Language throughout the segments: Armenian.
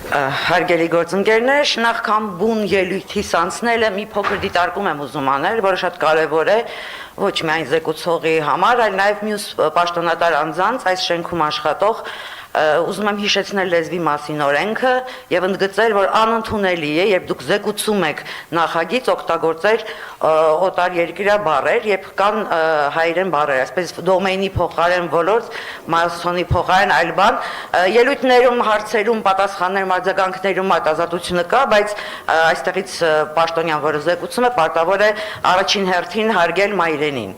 Հարգելի գործընկերներ, նախքան բուն ելույթիս անցնելը մի փոքր դիտարկում եմ ուզում անել, որը շատ կարևոր է ոչ միայն զեկուցողի համար, այլ նաև մյուս պաշտոնատար անձանց այս շենքում աշխատող ուզում եմ հիշեցնել լեզվի մասին օրենքը եւ ընդգծել, որ անընդունելի է, երբ դուք զեկուցում եք նախագիծ օգտագործել օտարերկրյա բառեր, երբ կան հայերեն բառեր, այսպես դոմեյնի փոխարեն ոլորտ, մասոնի փոխարեն այլ բան, ելույթներում, հարցերում, պատասխաններում, արձագանքներում այդ ազատությունը կա, բայց այստեղից պաշտոնյան, որը զեկուցում է, պարտավոր է առաջին հերթին հարգել մայրենին։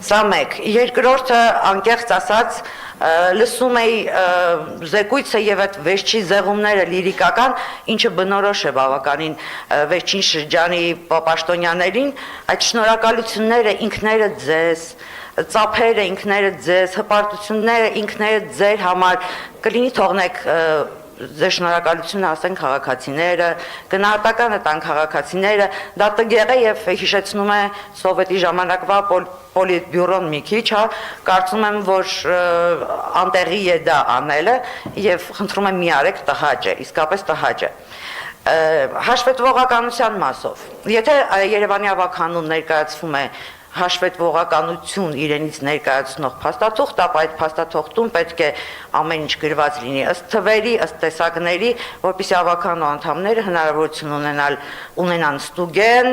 Սա մեկ, երկրորդը անկեղծ ասած լսում էի զեկույցը եւ այդ վերջի զեղումները լիրիկական, ինչը բնորոշ է բավականին վերջին շրջանի պաշտոնյաներին, այդ շնորհակալությունները ինքներդ ձեզ, ծափերը ինքներդ ձեզ, հպարտությունները ինքներդ ձեր համար կլինի թողնեք ձեր շնորհակալությունը ասեն քաղաքացիները, գնահատականը տան քաղաքացիները, դա տգեղ է եւ հիշեցնում է սովետի ժամանակվա պոլիտբյուրոն մի քիչ, կարծում եմ, որ անտեղի է դա անելը եւ խնդրում եմ մի արեք տհաճ է, իսկապես տհաճ է։ Հաշվետվողականության մասով, եթե Երևանի ավականուն ներկայացվում է հաշվետվողականություն իրենից ներկայացնող փաստաթուղթ, ապա այդ փաստաթուղթում պետք է ամեն ինչ գրված լինի ըստ թվերի, ըստ տեսակների, որպեսզի ավականու անդամները հնարավորություն ունենան ստուգեն,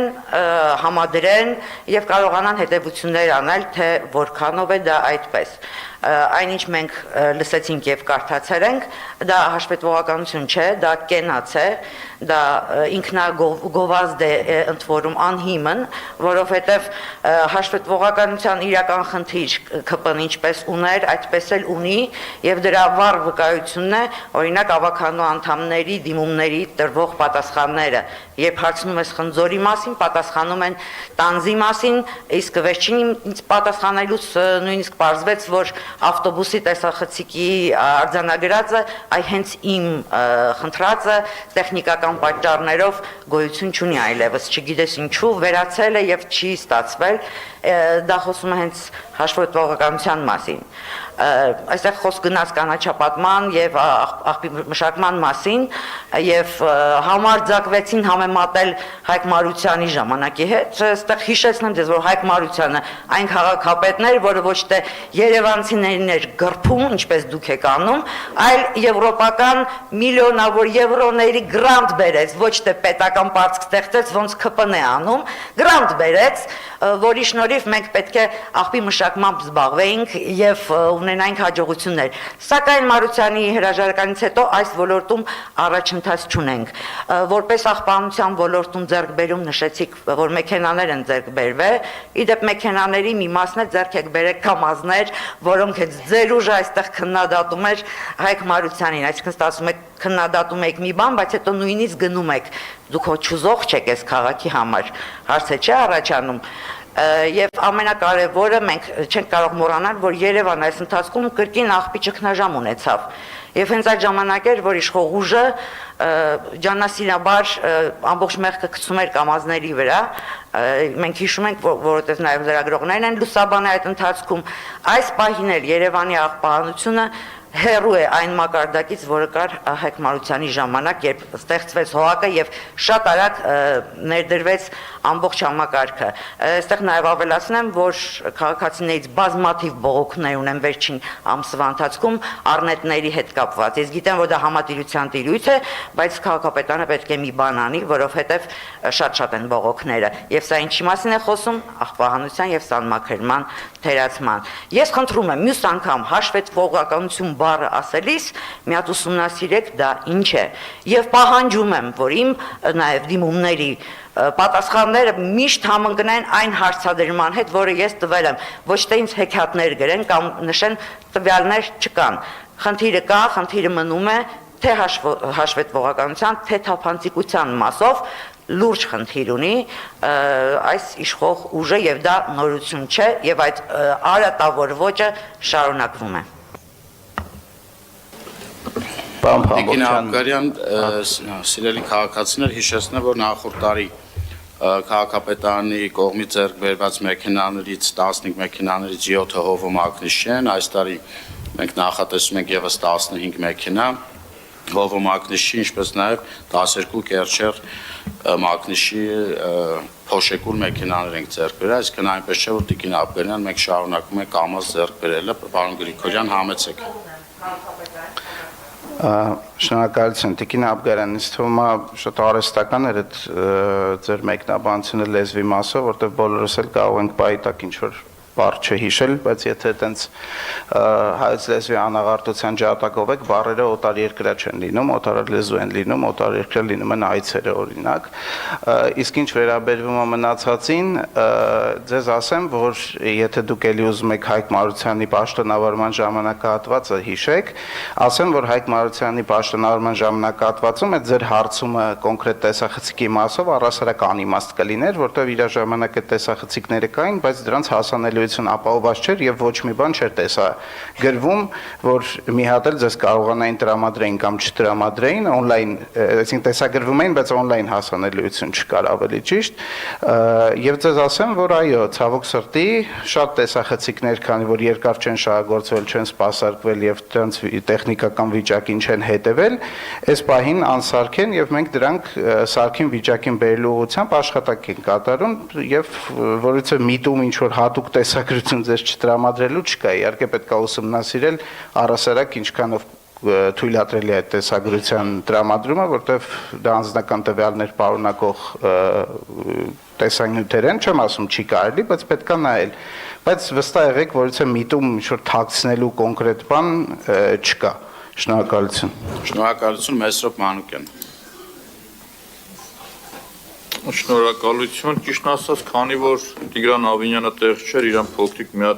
համադրեն եւ կարողանան հետեւություններ անել, թե որքանով է դա այդպես։ Այնինչ մենք լսեցինք եւ կարդացել ենք, դա հաշվետվողականություն չէ, դա կենաց է, դա ինքնագովազդ է ընդ որում անհիմն, որովհետեւ հաշվետվողականության իրական խնդիր ԿՊ-ն ինչպես ուներ, այդպես էլ ունի եւ դրա վառ վկայությունն է, օրինակ ավականու անդամների դիմումների տրվող պատասխանները, երբ հարցնում ես խնձորի մասին, պատասխանում են տանձի մասին, իսկ վերջին պատասխանելուց նույնիսկ պարզվեց, որ ավտոբուսի տեսախցիկի արձանագրածը այ հենց իմ խնդրածը տեխնիկական պատճառներով գոյություն չունի այլևս, չգիտես ինչու վերացել է եւ չի ստացվել, դա խոսում է հենց հաշվետվողականության մասին։ Այստեղ խոսք գնաց կանաչապատման եւ աղբի մշակման մասին եւ համարձակվեցին համեմատել Հայկ Մարությանի ժամանակի հետ, այստեղ հիշեցնեմ ձեզ, որ Հայկ Մարությանը այն քաղաքապետն էր, որը ոչ թե երևանցիներին էր գրփում, ինչպես դուք եք անում, այլ եվրոպական միլիոնավոր եվրոների գրանտ բերեց, ոչ թե պետական պարտք ստեղծեց, ոնց ԿՊ-ն է անում, գրանտ բերեց, որի շնորհիվ մենք պետք է աղբի մշակմամբ զբաղվեինք եւ ունենայինք հաջողություններ։ Սակայն Մարությանի հրաժարականից հետո այս ոլորտում առաջընթաց չունենք։ Որպես աղբանության ոլորտում ձեռքբերում նշեցիք, որ մեքենաներ են ձեռքբերվել, իդեպ մեքենաների մի մասն է ձեռք եք բերեք կամազներ, որոնք հենց ձեր ուժը այստեղ քննադատում էր Հայկ Մարությանին, այսինքն ստացվում է քննադատում եք մի բան, բայց հետո նույնիսկ գնում եք, դուք չուզող չեք այս քաղաքի համար, հարցը չի առաջանում։ Եվ ամենակարևորը մենք չենք կարող մոռանալ, որ Երևանը այս ընթացքում կրկին աղբի ճգնաժամ ունեցավ։ Եվ հենց այդ ժամանակ էր, որ իշխող ուժը ջանասիրաբար ամբողջ մեղքը գցում էր կամազների վրա, մենք հիշում ենք, որովհետև նաև լրագրողներն են լուսաբանել այդ ընթացքում, այս պահին էլ Երևանի աղբահանությունը հեռու է այն մակարդակից, որը կար Հայկ Մարությանի ժամանակ, երբ ստեղծվեց ՀՕԱԿ-ը եւ շատ արագ ներդրվեց ամբողջ համակարգը։ Այստեղ նաեւ ավելացնեմ, որ քաղաքացիներից բազմաթիվ բողոքներ ունեն վերջին ամսվա ընթացքում առնետների հետ կապված։ Ես գիտեմ, որ դա համատիրության տիրույթ է, բայց քաղաքապետարանը պետք է մի բան անի, որովհետեւ շատ են բողոքները։ Եվ սա ինչի մասին է խոսում, աղբահանության եւ սանմաքրման թերացման։ Ես խնդրում եմ մյուս անգամ հաշվետվողականություն բառը ասելիս մի հատ ուսումնասիրեք դա ինչ է եւ պահանջում եմ, որ իմ նաեւ դիմումների պատասխանները միշտ համընկնեն այն հարցադրման հետ, որը ես տվել եմ, ոչ թե ինձ հեքիաթներ գրեն կամ նշեն տվյալներ չկան։ Խնդիրը կա, խնդիրը մնում է թե հաշվետվողականության, թե թափանցիկության մասով լուրջ խնդիր ունի այս իշխող ուժը եւ դա նորություն չէ եւ այդ արատավոր ոճը շարունակվում է։ Տիկին Աբգարյան, սիրելի քաղաքացիներ, հիշեցնեմ, որ նախորդ տարի քաղաքապետարանի կողմից ձեռք բերված մեքենաներից 15 մեքենաներից 7-ը հովում ակնիշ չեն, այս տարի մենք նախատեսում ենք եւս 15 մեքենա, Volvo մակնիշի, ինչպես նաև 12 կերչեր մակնիշի փոշեկուր մեքենաներ ենք ձեռք բերել, այսինքն այնպես չէ, որ Տիկին Աբգարյան մենք շարունակում ենք կամաց ձեռք բերելը, պարոն Գրիգորյան, համեցեք։ Շնորհակալություն Տիկին Աբգարյան, ինձ թվում է շատ արհեստական էր այդ ձեր մեկնաբանությունը լեզվի մասով, որտեղ բոլորս էլ կարող ենք բայտակ ինչ-որ բառ չհիշել, բայց եթե այտենց հայոց լեզվի անաղարտության ջատագով եք, բառերը օտարերկրյա չեն լինում, օտարալեզու են լինում, օտարերկրյա լինում են այցերը օրինակ։ Իսկ ինչ վերաբերվում է մնացածին, ձեզ ասեմ, որ եթե դուք էլի ուզում եք Հայկ Մարությանի պաշտոնավարման ժամանակահատվածը հիշեք, ասեմ, որ Հայկ Մարությանի պաշտոնավարման ժամանակահատվածում այդ ձեր հարցումը կոնկրետ տեսախցիկի մասով առասարակ անիմաստ կլիներ, որտեղ իր ժամանակ այդ տեսախցիկները կային, բայց դրանց հասանելիություն ապահովված չէր եւ ոչ մի բան չէր տեսա գրվում, որ մի հատ էլ ձեզ կարողանային տրամադրեին կամ չտրամադրեին on-line, այսինքն տեսագրվում էին, բայց on-line հասանելիություն չկար ավելի ճիշտ, եւ ձեզ ասեմ, որ այո, ցավոք սրտի շատ տեսախցիկներ, քանի որ երկար չեն շահագործվել, չեն սպասարկվել եւ դրանց տեխնիկական վիճակին չեն հետեւել, այս պահին անսարք են եւ մենք դրանք սարքին վիճակին բերելու ուղղությամբ աշխատանք ենք կատարում եւ որից է միտում ինչ որ հատուկ տեսագրություն ձեզ չտրամադրելու չկա, իհարկե պետք է ուսումնասիրել առասարակ ինչքանով թույլատրելի է այդ տեսագրության տրամադրումը, որտեղ դա անձնական տվյալներ պարունակող տեսանյութեր են, չեմ ասում չի կարելի, բայց պետք է նայել, բայց վստահ եղեք, որից է միտում ինչ-որ թաքցնելու կոնկրետ բան չկա, շնորհակալություն։ Շնորհակալություն Մեսրոպ Մանուկյան։ Շնորհակալություն, ճիշտ ասած, քանի որ Տիգրան Ավինյանը տեղ չէր, իրան փոքրիկ մի հատ